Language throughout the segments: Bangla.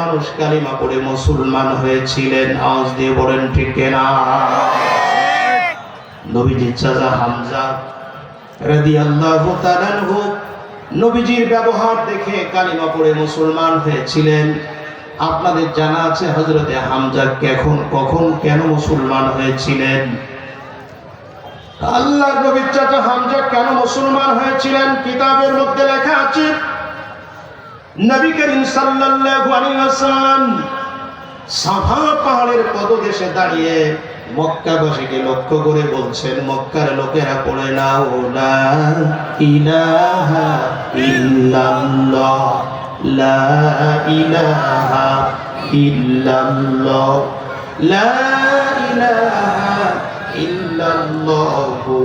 মানুষ কালিমা পড়ে মুসলমান হয়েছিলেন। আওয়াজ দিয়ে বলেন ঠিক কিনা? নবীজির চাচা হামজা রাদিয়াল্লাহু তাআলা আনহু নবীজির ব্যবহার দেখে কালিমা পড়ে মুসলমান হয়েছিলেন। আপনাদের জানা আছে হযরতে হামজা কখন কেন মুসলমান হয়েছিলেন? আল্লাহর নবীর চাচা হামজা কেন মুসলমান হয়েছিলেন কিতাবের মধ্যে লেখা আছে। নবী করিম সাল্লাল্লাহু আলাইহি ওয়াসাল্লাম সাফা পাহাড়ের পদদেশে দাঁড়িয়ে মক্কাবাসীকে লক্ষ্য করে বলছেন, মক্কার লোকেরা পড়ে নাও লা ইলাহা ইল্লাল্লাহ, লা ইলাহা ইল্লাল্লাহ, লা ইলাহা ইল্লাল্লাহু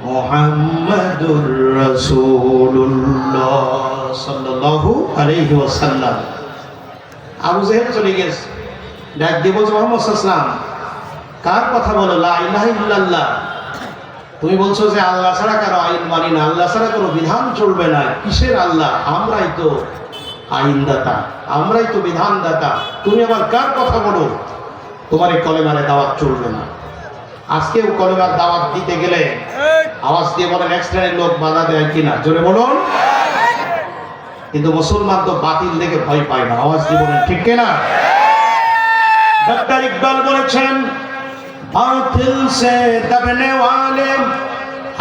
মুহাম্মাদুর রাসূলুল্লাহ সাল্লাল্লাহু আলাইহি ওয়াসাল্লাম। আবু জেহেল চলে গেছে, ডাক দিয়ে বলছে মুহাম্মদ সাল্লাল্লাহু আলাইহি ওয়াসাল্লাম কার কথা বলো? লা ইলাহা ইল্লাল্লাহ। তুমি বলছো যে আল্লাহ ছাড়া কারো আইন মানি না, আল্লাহ ছাড়া কোনো বিধান চলবে না। কিসের আল্লাহ? আমরাই তো আইনদাতা, আমরাই তো বিধানদাতা। তুমি আবার কার কথা বলো? তোমার এই কলেমারে দাওয়াত চলবে না। আজকেও কলেমার দাওয়াত দিতে গেলে আওয়াজ দিয়ে বলেন এক শ্রেণীর লোক বাধা দেয় কিনা? জোরে বলুন। কিন্তু মুসলমান তো বাতিল দেখে ভয় পায় না। আওয়াজ দিয়ে বলেন ঠিক কিনা? डॉक्टर इकबाल বলেছেন, बातिल से दबने वाले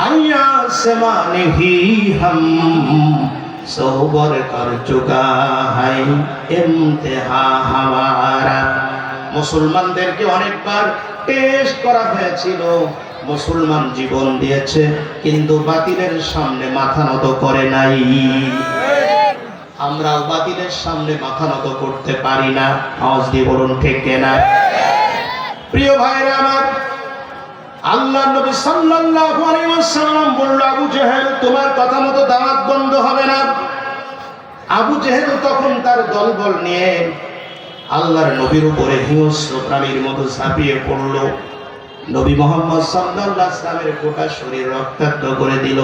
अय्या से माने ही हम सोबर कर चुका है इम्तिहा हमारा। মুসলমানদেরকে অনেকবার টেস্ট করা হয়েছিল, মুসলমান জীবন দিয়েছে কিন্তু বাতিলের সামনে মাথা নত করে নাই। আমরাও বাতিলের সামনে মাথা নত করতে পারি না। আওয়াজ দিয়ে বলুন ঠিক কিনা? প্রিয় ভাইরা আমার, আল্লাহর নবী সাল্লাল্লাহু আলাইহি ওয়াসাল্লাম বলল, আবু জেহেল তোমার কথা মতো দাওয়াত বন্ধ হবে না। আবু জেহেল তখন তার দলবল নিয়ে আল্লাহর নবীর উপরে হিংস্র প্রাণীর মতো ঝাঁপিয়ে পড়ল। নবী মুহাম্মদ সাল্লাল্লাহু আলাইহি ওয়াসাল্লামের গোটা শরীর রক্তাক্ত করে দিল।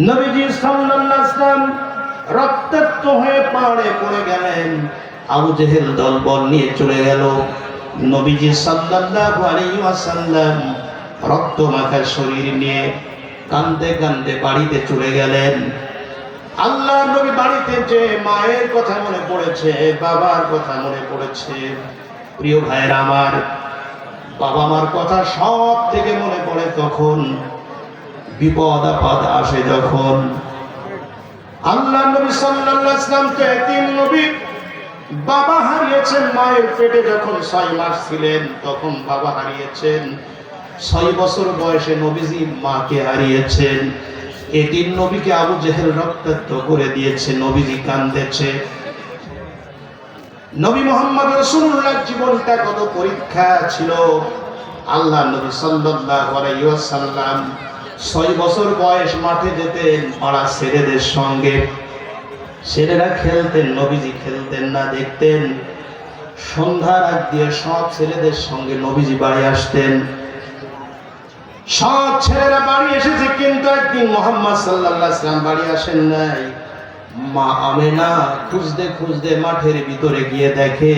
নবীজি সাল্লাল্লাহু আলাইহি ওয়াসাল্লাম রক্তাক্ত হয়ে পাহাড়ে পড়ে গেলেন। আবু জেহেল দলবল নিয়ে চলে গেল। নবীজি সাল্লাল্লাহু আলাইহি ওয়াসাল্লাম রক্ত মাখা শরীর নিয়ে কাঁদতে কাঁদতে বাড়িতে চলে গেলেন। আল্লাহর নবী বাড়িতে যে মায়ের কথা মনে পড়েছে, বাবার কথা মনে পড়েছে। প্রিয় ভাইরা আমার, বাবা মার কথা সব থেকে মনে পড়ে তখন বিপদ আপদ আসে যখন। আল্লাহর নবী সাল্লাল্লাহু আলাইহি ওয়াসাল্লাম তো এতিম নবী, বাবা হারিয়েছেন মায়ের পেটে যখন 6 মাস ছিলেন তখন বাবা হারিয়েছেন। 6 বছর বয়সে নবীজি মাকে হারিয়েছেন। এতিম নবীকে আবু জেহেল রক্তাক্ত করে দিয়েছে। নবীজি কাঁদতেছে। নবী মুহাম্মদ রাসূলুল্লাহ জীবনটা কত পরীক্ষা ছিল। আল্লাহ নবী সাল্লাল্লাহু আলাইহি ওয়াসাল্লাম 6 বছর বয়স মাঠে যেতেন পাড়া ছেলেদের সঙ্গে। ছেলেরা খেলতেন, নবীজি খেলতেন না, দেখতেন। সন্ধ্যার আগ দিয়ে সব ছেলেদের সঙ্গে নবীজি বাড়ি আসতেন। সব ছেলেরা বাড়ি এসেছে কিন্তু একদিন মুহাম্মদ সাল্লাল্লাহু আলাইহি ওয়াসাল্লাম বাড়ি আসেন নাই। মা আমেনা খুঁজতে খুঁজতে মাঠের ভিতরে গিয়ে দেখে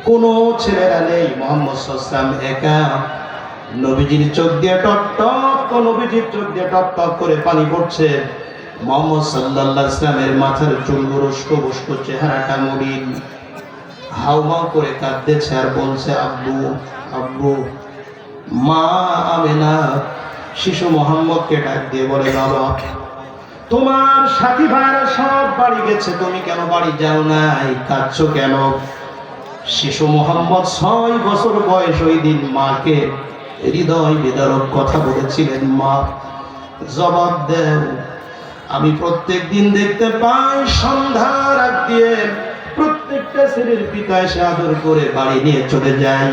কোনো ছেলেরা নেই, মুহাম্মদ সাল্লাল্লাহু আলাইহি ওয়াসাল্লাম একা। নবীজির চোখ দিয়ে টপ টপ, নবীজির চোখ দিয়ে টপ টপ করে পানি পড়ছে। মুহাম্মদ সাল্লাল্লাহু আলাইহি ওয়াসাল্লামের মাথার চুলগুলো উস্কো উস্কো, চেহারাটা মলিন, হাউমাউ করে কাঁদতেছে আর বলছে আব্বু আব্বু। মা আমেনা শিশু মুহাম্মদকে ডাক দিয়ে বলে, বাবা তোমার সাথী ভাইরা সব বাড়ি গেছে, তুমি কেন বাড়ি যাও নাই? কাঁদছো কেন? শিশু মুহাম্মদ 6 বছর বয়স ওই দিন মাকে হৃদয় বিদারক কথা বলেছিলেন, মা জবাব দেও। আমি প্রত্যেক দিন দেখতে পাই সন্ধ্যার আগ দিয়ে প্রত্যেকটা ছেলের পিতা এসে আদর করে বাড়ি নিয়ে চলে যায়।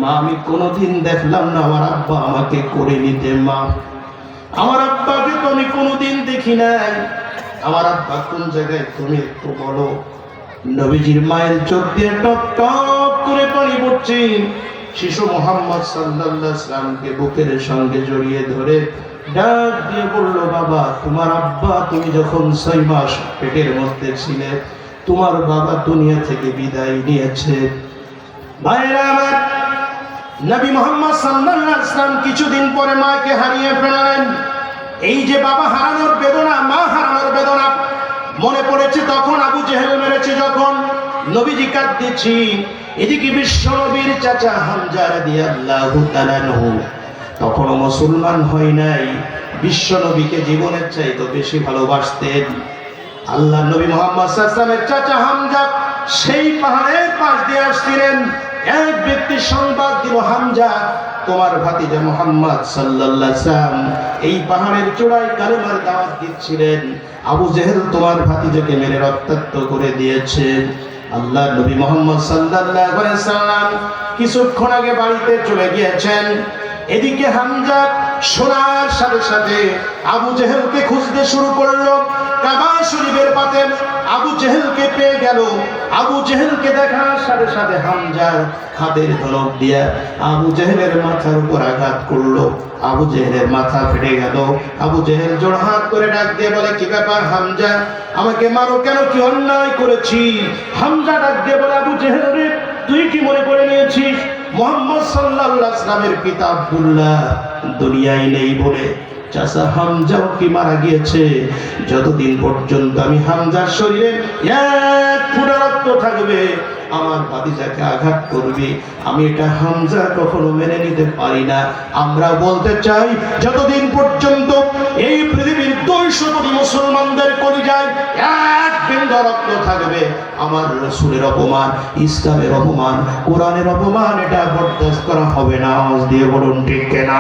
মা আমি কোনোদিন দেখলাম না আমার আব্বা আমাকে করে নিতে। মা আমার আব্বাকে তো আমি কোনোদিন দেখি নাই। আমার আব্বা কোন জায়গায় তুমি একটু বলো। নবীজির মায়ের চোখ দিয়ে টপ টপ করে পানি পড়ছে। শিশু মুহাম্মদ সাল্লাল্লাহু আলাইহি ওয়াসাল্লামকে বুকের সঙ্গে জড়িয়ে ধরে ডাক দিয়ে বলল, বাবা তোমার আব্বা তুমি যখন 6 মাস পেটের মধ্যে ছিলে তোমার বাবা দুনিয়া থেকে বিদায় নিয়েছে। ভাইরা আমার, নবী মুহাম্মদ সাল্লাল্লাহু আলাইহি ওয়াসাল্লাম কিছুদিন পরে মাকে হারিয়ে ফেললেন। এই যে বাবা হারানোর বেদনা, মা হারানোর বেদনা মনে পড়েছে তখন আবু জেহেল মেরেছে যখন নবীজি কাঁদতেছি। এদিকে বিশ্ব নবীর চাচা হামজা রাদিয়াল্লাহু তাআলা আনহু তখনও মুসলমান হয় নাই, বিশ্ব নবীকে জীবনের চাইতে বেশি ভালোবাসতেন। আল্লাহ নবী মুহাম্মদ সাল্লাল্লাহু আলাইহি ওয়াসাল্লামের চাচা হামজা সেই পাহাড়ের পাশ দিয়ে আসছিলেন। এক ব্যক্তি সংবাদ দিল, হামজা তোমার ভাতিজা মুহাম্মদ সাল্লাল্লাহু আলাইহি ওয়াসাল্লাম এই পাহাড়ের চূড়ায় কালেমার দাওয়াত দিচ্ছিলেন, আবু জেহেল তোমার ভাতিজাকে মেরে রক্তাক্ত করে দিয়েছে। আল্লাহ নবী মুহাম্মদ সাল্লাল্লাহু আলাইহি ওয়াসাল্লাম কিছুক্ষণ আগে বাড়িতে চলে গিয়েছেন। এদিকে হামজা শোনার সাথে সাথে আবু জেহেলকে খুঁজতে শুরু করলো। কাবা শরীফের পাতে আবু জেহেলকে পেয়ে গেল। আবু জেহেলকে দেখার সাথে সাথে হামজার হাতের ধনুক দিয়া আবু জেহেলের মাথার উপর আঘাত করলো। আবু জেহেলের মাথা ফেটে গেল। আবু জেহেল জোড় হাত করে ডাক দিয়ে বলে, কি ব্যাপার হামজা, আমাকে মারো কেন, কি অন্যায় করেছি? হামজা ডাক দিয়ে বলে, আবু জেহেল রে, তুই কি মনে করে নিয়েছিস মুহাম্মদ সাল্লাল্লাহু আলাইহি ওয়াসাল্লামের পিতা আব্দুল্লাহ দুনিয়ায় নেই বলে চাচা হামজাও কি মারা গিয়েছে? যতদিন পর্যন্ত আমি হামজার শরীরে এক ফোঁটা রক্ত থাকবে, আমার ভাতিজাকে আঘাত করবি, আমি এটা হামজা কখনো মেনে নিতে পারি না। আমরা বলতে চাই, যতদিন পর্যন্ত এই পৃথিবীর 200 কোটি মুসলমানদের কলিজায় এক বিন্দু রক্ত থাকবে, আমার রাসূলের অপমান, ইসলামের অপমান, কোরআনের অপমান এটা বরদাস্ত করা হবে না। আওয়াজ দিয়ে বলুন ঠিক কিনা?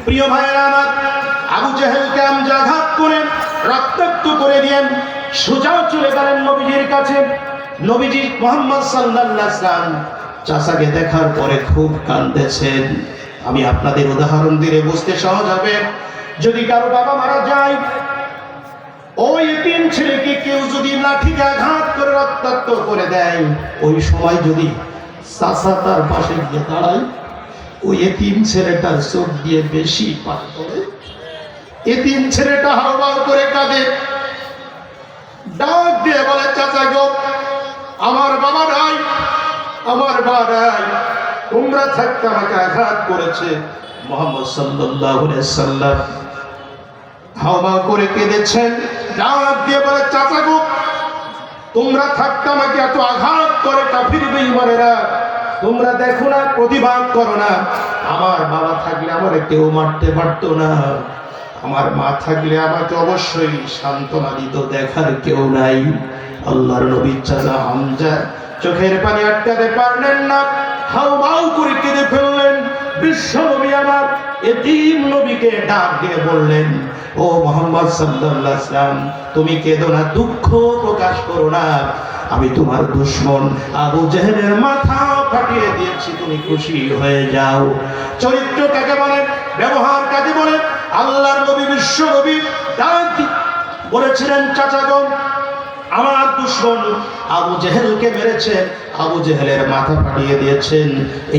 প্রিয় ভাইয়েরা আমার, আবু জেহেলকে হামজা আঘাত করে রক্তাক্ত করে দিয়েন, সোজা চলে গেলেন নবীজির কাছে। নবীজি মুহাম্মদ সাল্লাল্লাহু আলাইহি ওয়াসাল্লাম চাচাকে দেখার পরে খুব কাঁদতেছেন। আমি আপনাদের উদাহরণ দিলে বুঝতে সহজ হবে। যদি কারো বাবা মারা যায়, ওই এতিম ছেলেকে কেউ যদি লাঠিতে আঘাত করে রক্তাক্ত করে দেয়, ওই সময় যদি চাচা তার পাশে গিয়ে দাঁড়ায়, ওই এতিম ছেলেটার চোখ দিয়ে বেশি পানি পড়ে। এতিম ছেলেটা হাওয়াও করে কাঁদে, ডাক দিয়ে বলে, চাচা গো, আমার বাবা নাই, আমার মা নাই, তোমরা থাকতে আমাকে আঘাত করেছে। মুহাম্মদ সাল্লাল্লাহু আলাইহি ওয়াসাল্লাম হাওয়াও করে কেঁদেছেন, ডাক দিয়ে বলে, চাচা গো, তোমরা থাকতে আমাকে এত আঘাত করে কাফির বেঈমানেরা, তোমরা দেখো না, প্রতিবাদ করো না। আমার বাবা থাকলে আমারে কেউ মারতে পারতো না, আমার মা থাকলে আমাকে অবশ্যই সান্ত্বনা দিত, দেখার কেউ নাই। আল্লাহর নবীর চাচা হামজা চোখের পানি আটকাতে পারলেন না, হাউমাউ করে কেঁদে ফেললেন। বিশ্ব নবী আমার এতিম নবীকে ডাক দিয়ে বললেন, ও মুহাম্মদ সাল্লাল্লাহু আলাইহি ওয়াসাল্লাম, তুমি কেঁদো না, দুঃখ প্রকাশ করো না, আমি তোমার দুশমন আবু জেহেলের মাথা ফাটিয়ে দিয়েছি, তুমি খুশি হয়ে যাও। চরিত্র কাকে বলে, ব্যবহার কাকে বলে? আল্লাহর নবী বিশ্ব নবী ডাক বলেছিলেন, চাচাগণ, আমার দুশমন আবু জেহেলকে মেরেছেন, আবু জেহেলের মাথা ফাটিয়ে দিয়েছেন,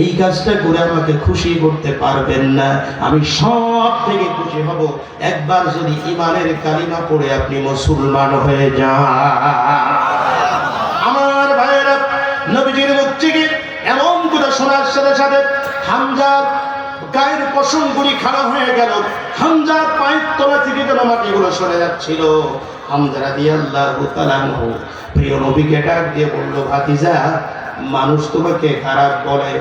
এই কাজটা করে আমাকে খুশি করতে পারবেন না। আমি সব থেকে খুশি হব একবার যদি ঈমানের কালিমা পড়ে আপনি মুসলমান হয়ে যান। আমার ভাইয়েরা, নবীজির মুখ থেকে এমন কথা শোনার সাথে সাথে হামজার গায়ের পশমগুলি খাড়া হয়ে গেল। হামজার পায়ের তলা থেকে যেন মাটিগুলো সরে যাচ্ছিল। হামজা রাদিয়াল্লাহু তাআলা আনহু প্রিয় নবীকে ডাক দিয়ে বলল, ভাতিজা, মানুষ তোমাকে খারাপ বলে,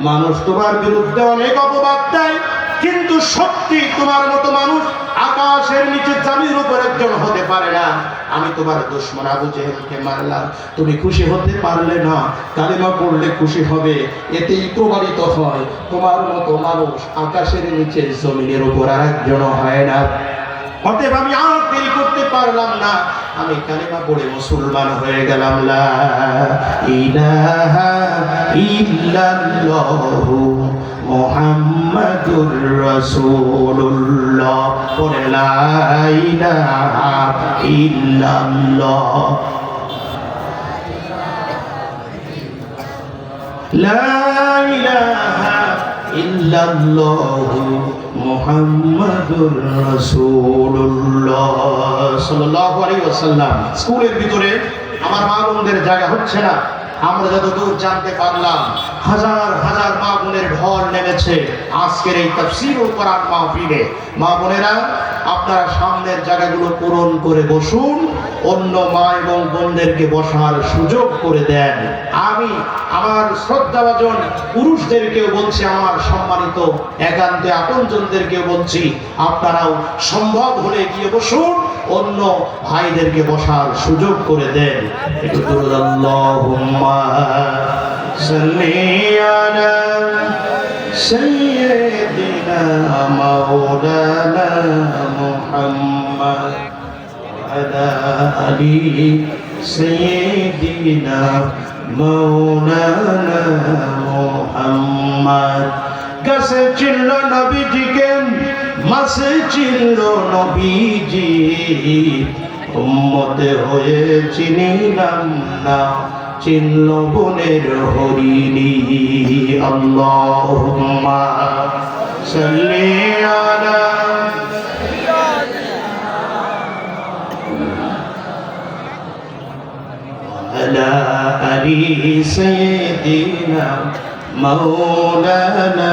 মানুষ তোমার বিরুদ্ধে অনেক অপবাদ দেয়, কিন্তু সত্যি তোমার মতো মানুষ আকাশের নিচে জমির উপর একজন হতে পারে না। আমি তোমার দুশমন আবু জেহেলকে মারলাম, তুমি খুশি হতে পারলে না, কালিমা পড়লে খুশি হবে, এতেই প্রমাণিত হয় তোমার মতো মানুষ আকাশের নিচে জমিনের উপর আর একজন হয় না। অতএব আমি আর দেরি করতে পারলাম না, আমি কালিমা পড়ে মুসলমান হয়ে গেলাম। লা ইলাহা ইল্লাল্লাহু মুহাম্মাদুর রাসূলুল্লাহ, পড়ে লা ইলাহা ইল্লাল্লাহ, লা ইলাহা ইল্লাল্লাহু মুহাম্মাদুর রাসূলুল্লাহ সাল্লাল্লাহু আলাইহি ওয়াসাল্লাম। স্কুলের ভিতরে আমার মা বোনদের জায়গা হচ্ছে না। আমরা যতদূর জানতে পারলাম হাজার হাজার মা বোনের ঢল নেমেছে আজকের এই তাফসীরুল কোরআন মাহফিলে। মা বোনেরা, আপনারা সামনের জায়গাগুলো পূরণ করে বসুন, অন্য মা এবং বোনদেরকে বসার সুযোগ করে দেন। আমি আমার শ্রদ্ধাভাজন পুরুষদেরকেও বলছি, আমার সম্মানিত একান্তে আপনজনদেরকেও বলছি, আপনারাও সম্ভব হলে গিয়ে বসুন, অন্য ভাইদেরকে বসার সুযোগ করে দেন। একটু বলুন আল্লাহুম্মা সাল্লি আলা সাইয়্যিদিনা মাওলানা মুহাম্মদ ওয়া আলি সাইয়্যিদিনা মাওলানা মুহাম্মদ। গাছে চিনল নবীজিকে, মাসে চিনল নবীজি, উম্মতে হয়ে চিনিলাম না, চিনল বনের হরিণী। আল্লাহুম্মা সাল্লি আলা আলা আলি সাইয়্যিদিনা মাওলানা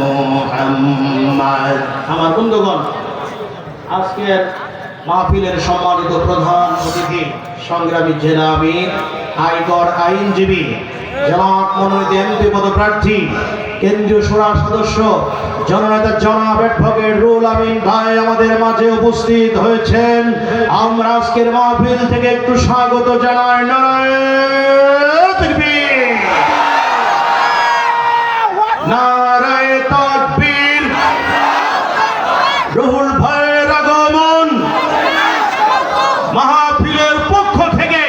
মুহাম্মদ। আমার বন্ধুগণ, আজকের মাহফিলের সম্মানিত প্রধান অতিথি সংগ্রামী জেলা আমির, আয়কর আইনজীবী, জামাত মনোনীত এমপি পদপ্রার্থী, কেন্দ্রীয় শূরা সদস্য, জননেতা জনাব অ্যাডভোকেট রুহুল আমিন ভাই আমাদের মাঝে উপস্থিত হয়েছেন। আমরা আজকের মাহফিল থেকে একটু স্বাগত জানাই। নারায়ে তাকবীর, নারায়ে তাকবীর। রুহুল ভাইয়ের আগমন মাহফিলের পক্ষ থেকে,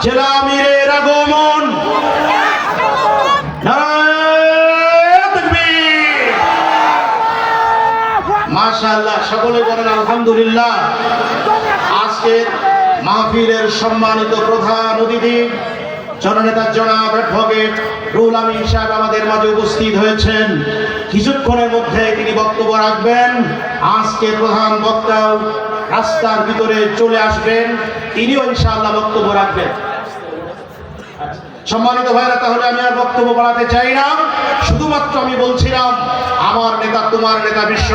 জেলা আমিরের আগমন, নারায়ে তাকবীর। মাশাআল্লাহ, সকলে বলেন আলহামদুলিল্লাহ। আজকের মাহফিলের সম্মানিত প্রধান অতিথি জননেতা জনাব অ্যাডভোকেট রুহুল আমিন সাহেব আমাদের মাঝে উপস্থিত হয়েছেন। কিছুক্ষণের মধ্যে তিনি বক্তব্য রাখবেন। আজকে প্রধান বক্তা রাস্তার ভিতরে চলে আসবেন, তিনিও ইনশাআল্লাহ বক্তব্য রাখবেন। সম্মানিত ভাইরা, তাহলে আমি আর বক্তব্য বাড়াতে চাই না, শুধুমাত্র আমি বলছিলাম আমার নেতা, তোমার নেতা বিশ্ব